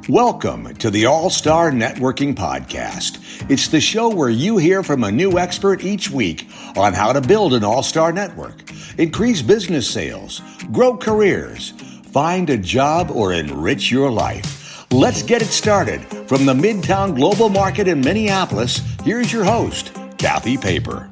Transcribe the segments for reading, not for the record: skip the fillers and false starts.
Welcome to the All-Star Networking Podcast. It's the show where you hear from a new expert each week on how to build an all-star network, increase business sales, grow careers, find a job, or enrich your life. Let's get it started. From the Midtown Global Market in Minneapolis, here's your host, Kathy Paper.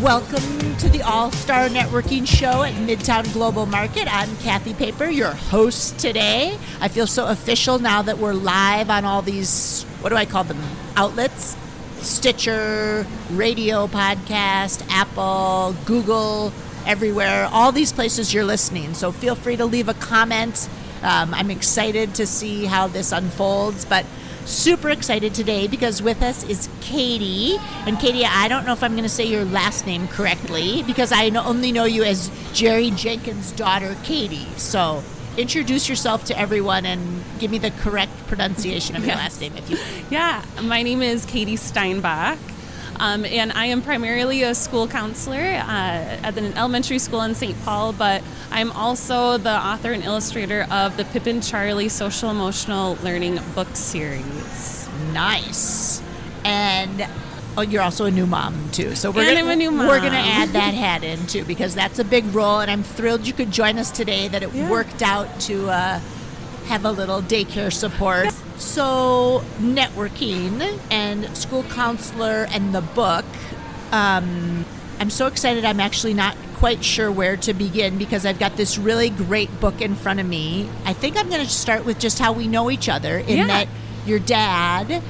Welcome to the All-Star Networking Show at Midtown Global Market. I'm Kathy Paper, your host today. I feel so official now that we're live on all these, what do I call them, outlets? Stitcher, radio podcast, Apple, Google, everywhere. All these places you're listening. So feel free to leave a comment. I'm excited to see how this unfolds, but super excited today because with us is Katy. And Katy, I don't know if I'm going to say your last name correctly because I only know you as Jerry Jenkins' daughter, Katy. So introduce yourself to everyone and give me the correct pronunciation of your last name, if you will. Yeah, my name is Katy Steinbach. And I am primarily a school counselor at an elementary school in St. Paul, but I'm also the author and illustrator of the Pip and Charley Social Emotional Learning book series. Nice. And you're also a new mom too. So I'm a new mom. We're going to add that hat in too because that's a big role, and I'm thrilled you could join us today, that it worked out to have a little daycare support. So networking and school counselor and the book, I'm so excited. I'm actually not quite sure where to begin because I've got this really great book in front of me. I think I'm going to start with just how we know each other in that your dad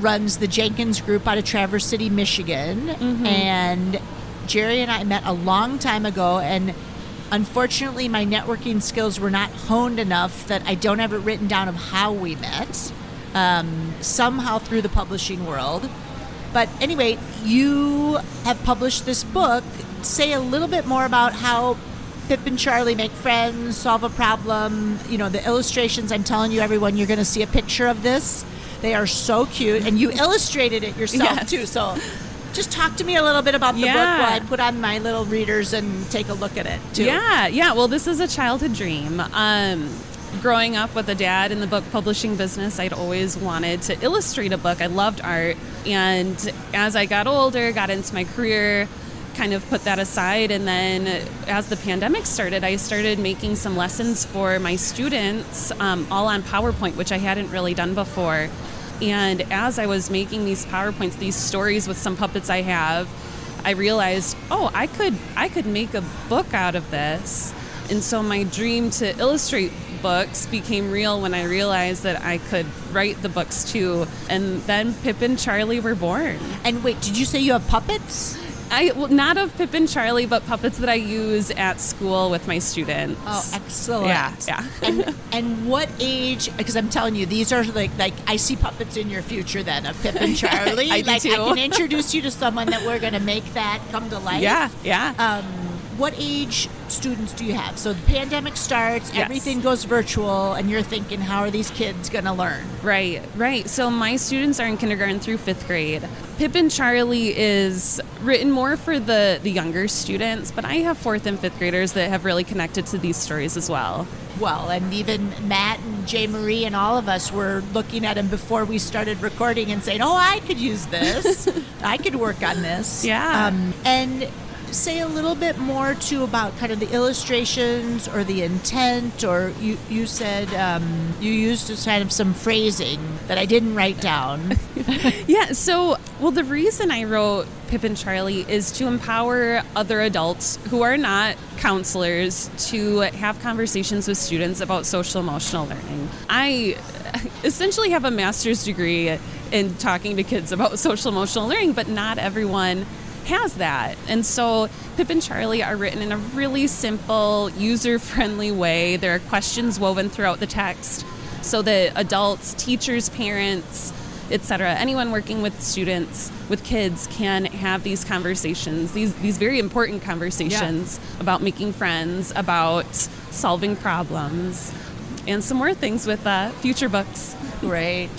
runs the Jenkins Group out of Traverse City, Michigan. Mm-hmm. And Jerry and I met a long time ago, and unfortunately, my networking skills were not honed enough that I don't have it written down of how we met, somehow through the publishing world. But anyway, you have published this book. Say a little bit more about how Pip and Charley make friends, solve a problem. You know, the illustrations, I'm telling you, everyone, you're going to see a picture of this. They are so cute. And you illustrated it yourself, too. So just talk to me a little bit about the book while I put on my little readers and take a look at it, too. Yeah. Well, this is a childhood dream. Growing up with a dad in the book publishing business, I'd always wanted to illustrate a book. I loved art. And as I got older, got into my career, kind of put that aside. And then as the pandemic started, I started making some lessons for my students, all on PowerPoint, which I hadn't really done before. And as I was making these PowerPoints, these stories with some puppets I have, I realized, I could make a book out of this. And so my dream to illustrate books became real when I realized that I could write the books too. And then Pip and Charley were born. And wait, did you say you have puppets? Not of Pip and Charley, but puppets that I use at school with my students. Oh, excellent. Yeah. And what age, because I'm telling you, these are like I see puppets in your future then of Pip and Charley. I do too. I can introduce you to someone that we're going to make that come to life. Yeah. What age students do you have? So the pandemic starts, everything goes virtual, and you're thinking, how are these kids going to learn? Right. So my students are in kindergarten through 5th grade. Pip and Charley is written more for the younger students, but I have 4th and 5th graders that have really connected to these stories as well. Well, and even Matt and J. Marie and all of us were looking at them before we started recording and saying, I could use this. I could work on this. Yeah. And say a little bit more too about kind of the illustrations or the intent, or you said you used kind of some phrasing that I didn't write down. So the reason I wrote Pip and Charley is to empower other adults who are not counselors to have conversations with students about social emotional learning. I essentially have a master's degree in talking to kids about social emotional learning, but not everyone has that. And so Pip and Charley are written in a really simple, user-friendly way. There are questions woven throughout the text so that adults, teachers, parents, etc., anyone working with students, with kids, can have these conversations, these very important conversations about making friends, about solving problems, and some more things with future books. Great.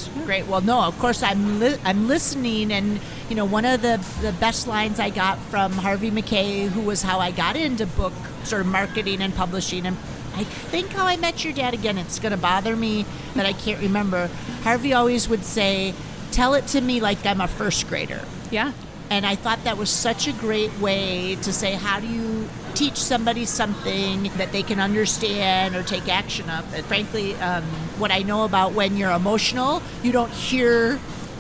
Well, no, of course I'm listening, and you know, one of the best lines I got from Harvey McKay, who was how I got into book sort of marketing and publishing and I think How I Met Your Dad, again, it's going to bother me that I can't remember. Harvey always would say, tell it to me like I'm a first grader. Yeah. And I thought that was such a great way to say, how do you teach somebody something that they can understand or take action of? And frankly, what I know about when you're emotional, you don't hear,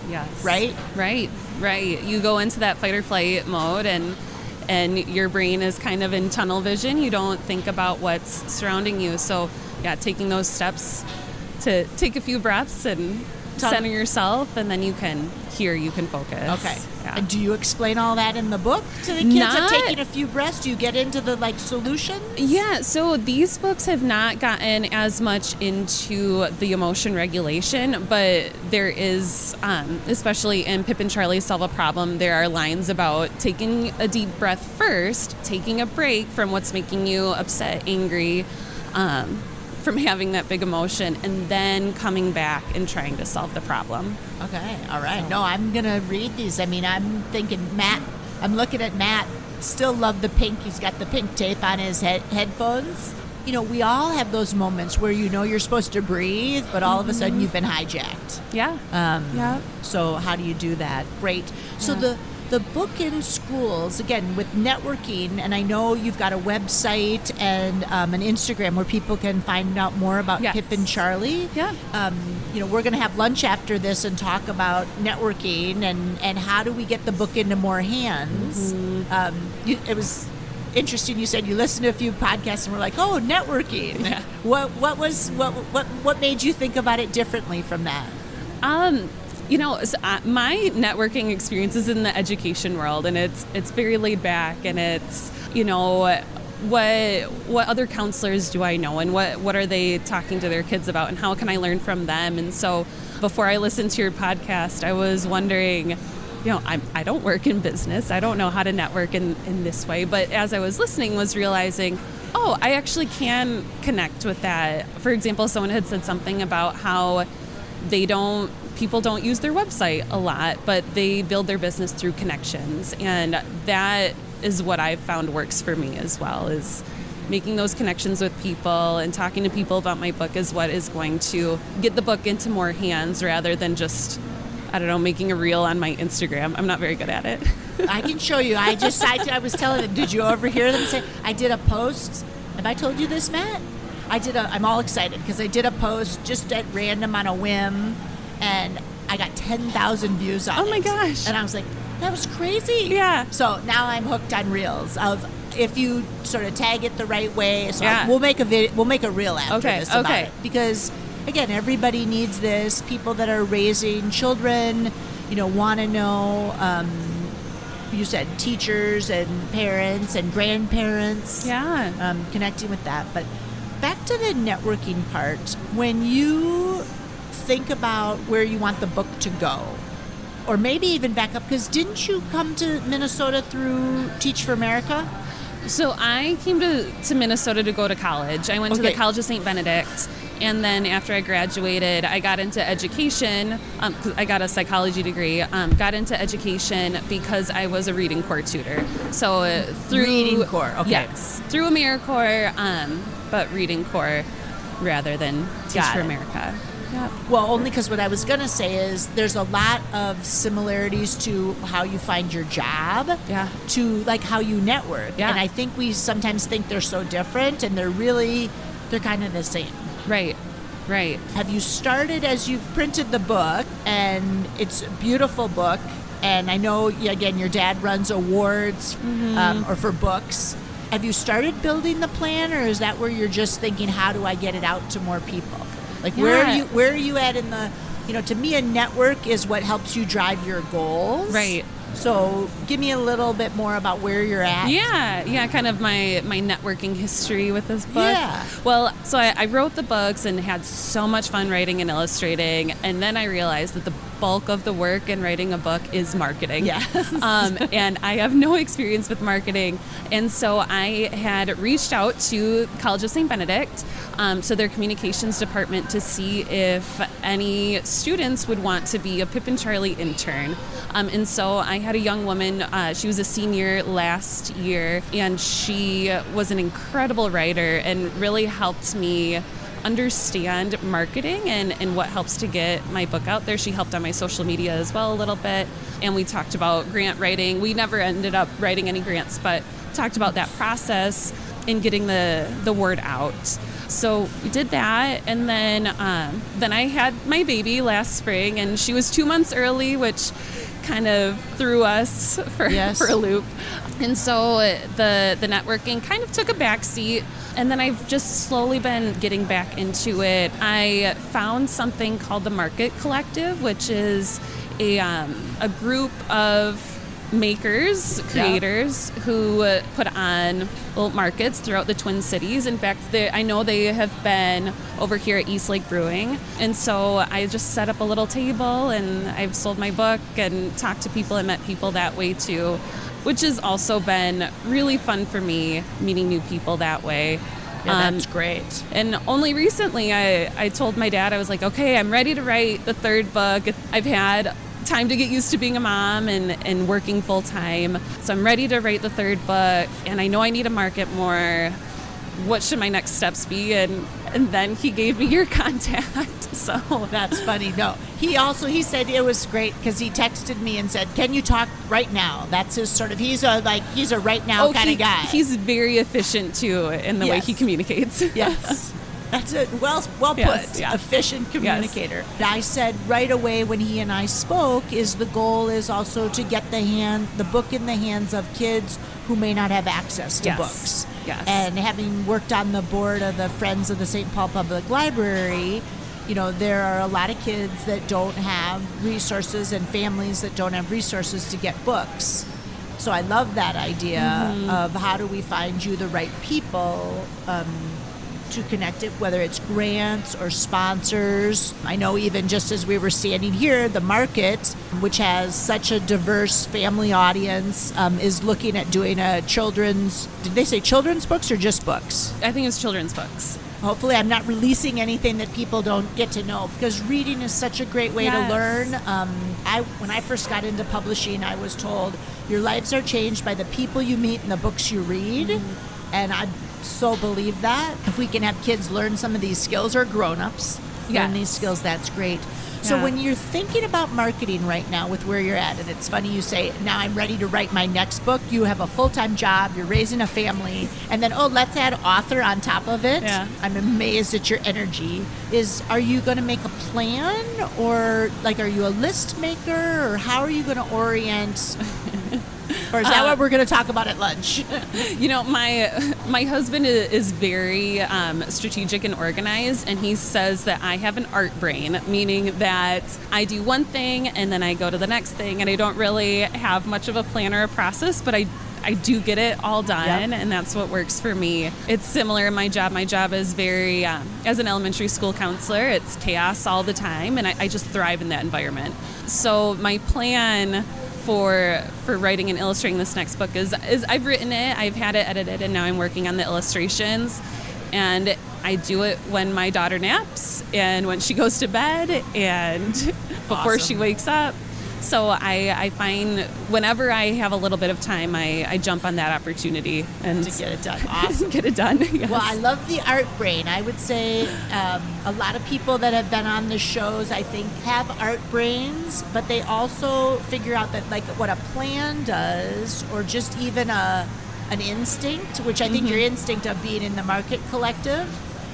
Yes. right? Right. You go into that fight or flight mode, and your brain is kind of in tunnel vision. You don't think about what's surrounding you. So, yeah, taking those steps to take a few breaths and center yourself, and then you can hear, you can focus. Okay. Yeah. And do you explain all that in the book to the kids of taking a few breaths? Do you get into the solutions? Yeah, so these books have not gotten as much into the emotion regulation, but there is, especially in Pip and Charley Solve a Problem, there are lines about taking a deep breath first, taking a break from what's making you upset, angry, from having that big emotion, and then coming back and trying to solve the problem. Okay, all right. No, I'm going to read these. I mean, I'm thinking Matt, I'm looking at Matt, still love the pink. He's got the pink tape on his headphones. You know, we all have those moments where you know you're supposed to breathe, but all of a sudden you've been hijacked. Yeah. Yeah. So how do you do that? Great. So the book in schools, again, with networking, and I know you've got a website and an Instagram where people can find out more about Pip and Charley. Yeah. You know, we're going to have lunch after this and talk about networking and how do we get the book into more hands. Mm-hmm. It was interesting. You said you listened to a few podcasts and were like, "Oh, networking." Yeah. What made you think about it differently from that? You know, my networking experience is in the education world, and it's very laid back, and it's, you know, what other counselors do I know, and what are they talking to their kids about, and how can I learn from them? And so before I listened to your podcast, I was wondering, you know, I don't work in business. I don't know how to network in this way. But as I was listening, was realizing, oh, I actually can connect with that. For example, someone had said something about how people don't use their website a lot, but they build their business through connections. And that is what I've found works for me as well, is making those connections with people and talking to people about my book is what is going to get the book into more hands rather than just, I don't know, making a reel on my Instagram. I'm not very good at it. I can show you. I was telling them, did you overhear them say, I did a post. Have I told you this, Matt? I'm all excited because I did a post just at random on a whim, and I got 10,000 views on it. Oh my gosh. And I was like, that was crazy. Yeah. So now I'm hooked on reels of if you sort of tag it the right way. So Yeah. we'll make a reel after this about Okay. it. Because again, everybody needs this. People that are raising children, you know, want to know, you said teachers and parents and grandparents. Yeah. Connecting with that. But back to the networking part, when you think about where you want the book to go, or maybe even back up, because didn't you come to Minnesota through Teach for America? So I came to Minnesota to go to college. I went to the College of St. Benedict, and then after I graduated, I got into education. 'Cause I got a psychology degree. Got into education because I was a Reading Corps tutor. So through Reading Corps, okay. Yes, through AmeriCorps, but Reading Corps rather than Teach for America. Yep. Well, only because what I was going to say is there's a lot of similarities to how you find your job, to like how you network. Yeah. And I think we sometimes think they're so different, and they're kind of the same. Right. Have you started, as you've printed the book, and it's a beautiful book, and I know, again, your dad runs awards or for books. Have you started building the plan, or is that where you're just thinking, how do I get it out to more people? Like, where are you at in the, you know, to me, a network is what helps you drive your goals. Right. So give me a little bit more about where you're at. Yeah, kind of my networking history with this book. Yeah. Well, so I wrote the books and had so much fun writing and illustrating, and then I realized that the bulk of the work in writing a book is marketing. Yeah. And I have no experience with marketing. And so I had reached out to College of St. Benedict, so their communications department, to see if any students would want to be a Pip and Charley intern. And so I had a young woman, she was a senior last year, and she was an incredible writer and really helped me understand marketing and what helps to get my book out there. She helped on my social media as well a little bit. And we talked about grant writing. We never ended up writing any grants, but talked about that process in getting the word out. So we did that, and then I had my baby last spring, and she was 2 months early, which kind of threw us for a loop. And so the networking kind of took a backseat, and then I've just slowly been getting back into it. I found something called the Market Collective, which is a group of makers, creators who put on little markets throughout the Twin Cities. In fact, I know they have been over here at East Lake Brewing. And so I just set up a little table, and I've sold my book and talked to people and met people that way too, which has also been really fun for me, meeting new people that way. Yeah, that's great. And only recently I told my dad, I was like, okay, I'm ready to write the third book. I've had time to get used to being a mom and working full time. So I'm ready to write the third book, and I know I need to market more. What should my next steps be? And then he gave me your contact. So that's funny. No, he said it was great because he texted me and said, "Can you talk right now?" That's his sort of. He's a right now kind of guy. He's very efficient too in the way he communicates. Yes. That's it. Well put. Yeah. Efficient communicator. Yes. I said right away when he and I spoke, the goal is also to get the book in the hands of kids who may not have access to books. Yes. And having worked on the board of the Friends of the St. Paul Public Library, there are a lot of kids that don't have resources and families that don't have resources to get books. So I love that idea of how do we find you the right people to connect it, whether it's grants or sponsors. I know even just as we were standing here, the market, which has such a diverse family audience, is looking at doing a children's, did they say children's books or just books? I think it's children's books. Hopefully I'm not releasing anything that people don't get to know, because reading is such a great way to learn. When I first got into publishing, I was told your lives are changed by the people you meet and the books you read. And I so believe that. If we can have kids learn some of these skills, or grown-ups learn these skills, that's great. So when you're thinking about marketing right now with where you're at, and it's funny you say, now I'm ready to write my next book, you have a full-time job, you're raising a family, and then, let's add author on top of it. Yeah. I'm amazed at your energy. Are you going to make a plan, or are you a list maker, or how are you going to orient? Or is that what we're going to talk about at lunch? My husband is very strategic and organized, and he says that I have an art brain, meaning that I do one thing and then I go to the next thing, and I don't really have much of a plan or a process, but I do get it all done, and that's what works for me. It's similar in my job. My job is very, as an elementary school counselor, it's chaos all the time, and I just thrive in that environment. So my plan for writing and illustrating this next book is I've written it, I've had it edited, and now I'm working on the illustrations. And I do it when my daughter naps and when she goes to bed and before she wakes up. So I find whenever I have a little bit of time, I jump on that opportunity and to get it done. Awesome. Get it done. Yes. Well, I love the art brain. I would say a lot of people that have been on the shows, I think, have art brains, but they also figure out that what a plan does, or just even an instinct, which I think your instinct of being in the Market Collective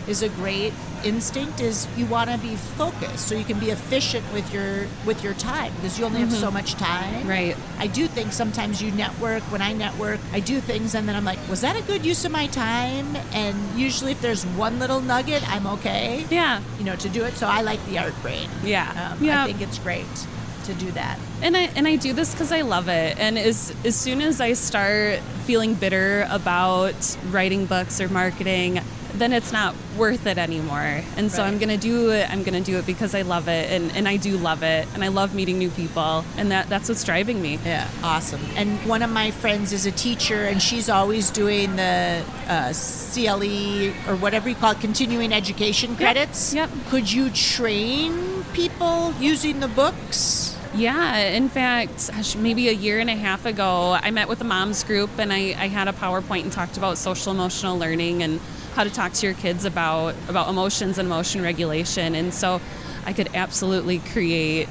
is a great instinct, is you want to be focused so you can be efficient with your time, because you only have so much time. Right. I do think sometimes you network. When I network, I do things and then I'm like, was that a good use of my time? And usually if there's one little nugget, I'm okay. Yeah. To do it. So I like the art brain. Yeah. I think it's great to do that. And I do this because I love it. And as soon as I start feeling bitter about writing books or marketing, then it's not worth it anymore. And so I'm going to do it. I'm going to do it because I love it. And I do love it. And I love meeting new people. And that's what's driving me. Yeah, awesome. And one of my friends is a teacher, and she's always doing the CLE or whatever you call it, continuing education credits. Yep. Could you train people using the books? Yeah, in fact, maybe a year and a half ago, I met with a mom's group, and I had a PowerPoint and talked about social emotional learning and how to talk to your kids about emotions and emotion regulation. And so I could absolutely create.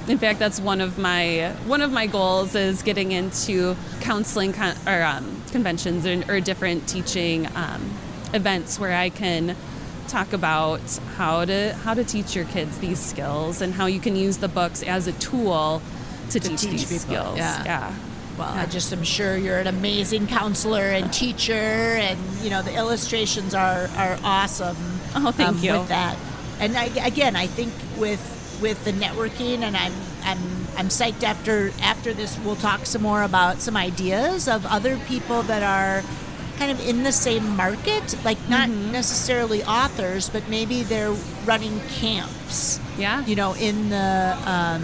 In fact, that's one of my goals is getting into counseling conventions or different teaching events where I can talk about how to teach your kids these skills and how you can use the books as a tool to teach these people. Skills. Yeah. Well, I just am sure you're an amazing counselor and teacher, and the illustrations are awesome. Oh, thank you. With that, and I think with the networking, and I'm psyched after this we'll talk some more about some ideas of other people that are kind of in the same market, like not necessarily authors, but maybe they're running camps. Yeah. In the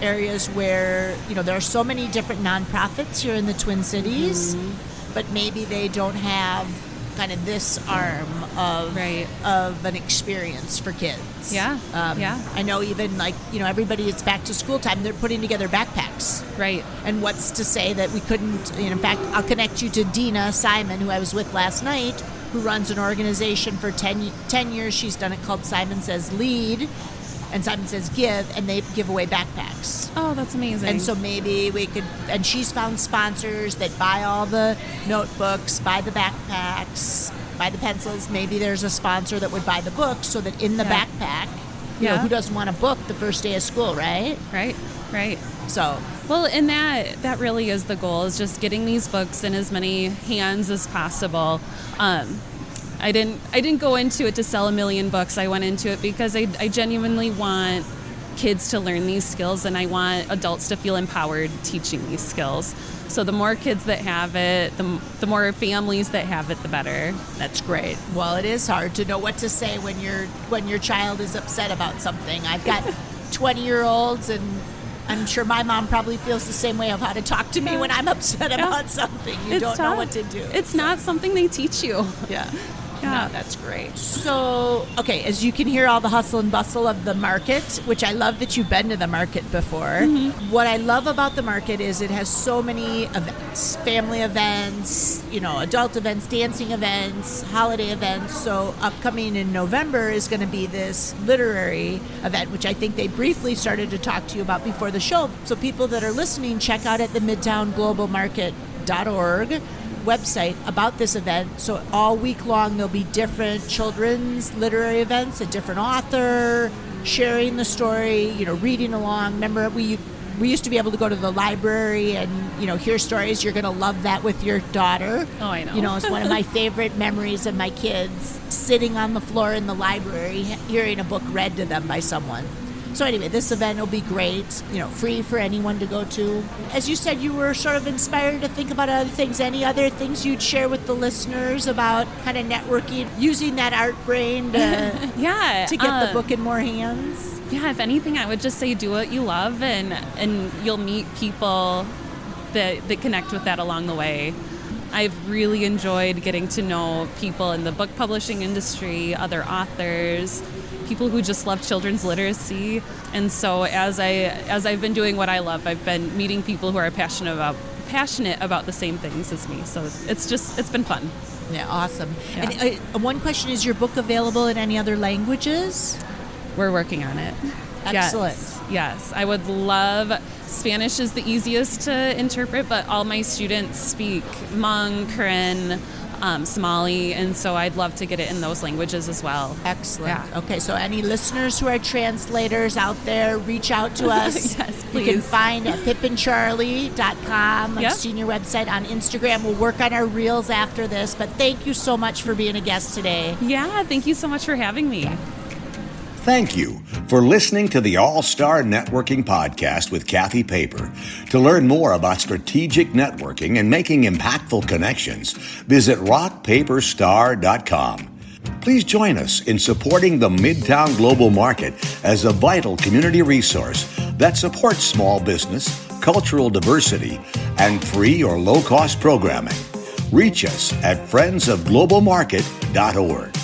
areas where there are so many different nonprofits here in the Twin Cities, but maybe they don't have kind of this arm of an experience for kids. Yeah. I know even everybody, it's back to school time, they're putting together backpacks. Right. And what's to say that we couldn't, in fact, I'll connect you to Dina Simon, who I was with last night, who runs an organization for 10 years. She's done it called Simon Says Lead and Simon Says Give, and they give away backpacks. Oh, that's amazing. And so maybe we could, and she's found sponsors that buy all the notebooks, buy the backpacks, buy the pencils. Maybe there's a sponsor that would buy the books so that in the backpack, who doesn't want a book the first day of school, right? Right. So, well, and that really is the goal, is just getting these books in as many hands as possible. I didn't go into it to sell 1 million books. I went into it because I genuinely want kids to learn these skills, and I want adults to feel empowered teaching these skills. So the more kids that have it, the more families that have it, the better. That's great. Well, it is hard to know what to say when your child is upset about something. I've got 20-year-olds, and I'm sure my mom probably feels the same way of how to talk to me when I'm upset about something. You don't know what to do. It's not something they teach you. Yeah. No, that's great. So, okay, as you can hear all the hustle and bustle of the market, which I love that you've been to the market before. What I love about the market is it has so many events, family events, adult events, dancing events, holiday events. So upcoming in November is going to be this literary event, which I think they briefly started to talk to you about before the show. So people that are listening, check out at the midtownglobalmarket.org website about this event. So all week long there'll be different children's literary events, a different author sharing the story, reading along. Remember we used to be able to go to the library and hear stories. You're going to love that with your daughter. Oh, I know. It's one of my favorite memories of my kids, sitting on the floor in the library hearing a book read to them by someone. So anyway, this event will be great, free for anyone to go to. As you said, you were sort of inspired to think about other things. Any other things you'd share with the listeners about kind of networking, using that art brain to get the book in more hands? Yeah, if anything, I would just say do what you love, and you'll meet people that connect with that along the way. I've really enjoyed getting to know people in the book publishing industry, other authors, people who just love children's literacy. And so as I've been doing what I love, I've been meeting people who are passionate about the same things as me. So it's been fun. Yeah, awesome. Yeah. And one question, is your book available in any other languages? We're working on it. Excellent. Yes. I would love, Spanish is the easiest to interpret, but all my students speak Hmong, Karen, Somali, and so I'd love to get it in those languages as well. Excellent. Yeah. Okay, so any listeners who are translators out there, reach out to us. Yes, please. You can find at pipandcharley.com. I've seen your website on Instagram. We'll work on our reels after this, but thank you so much for being a guest today. Yeah, thank you so much for having me. Thank you for listening to the All-Star Networking Podcast with Kathy Paper. To learn more about strategic networking and making impactful connections, visit rockpaperstar.com. Please join us in supporting the Midtown Global Market as a vital community resource that supports small business, cultural diversity, and free or low-cost programming. Reach us at friendsofglobalmarket.org.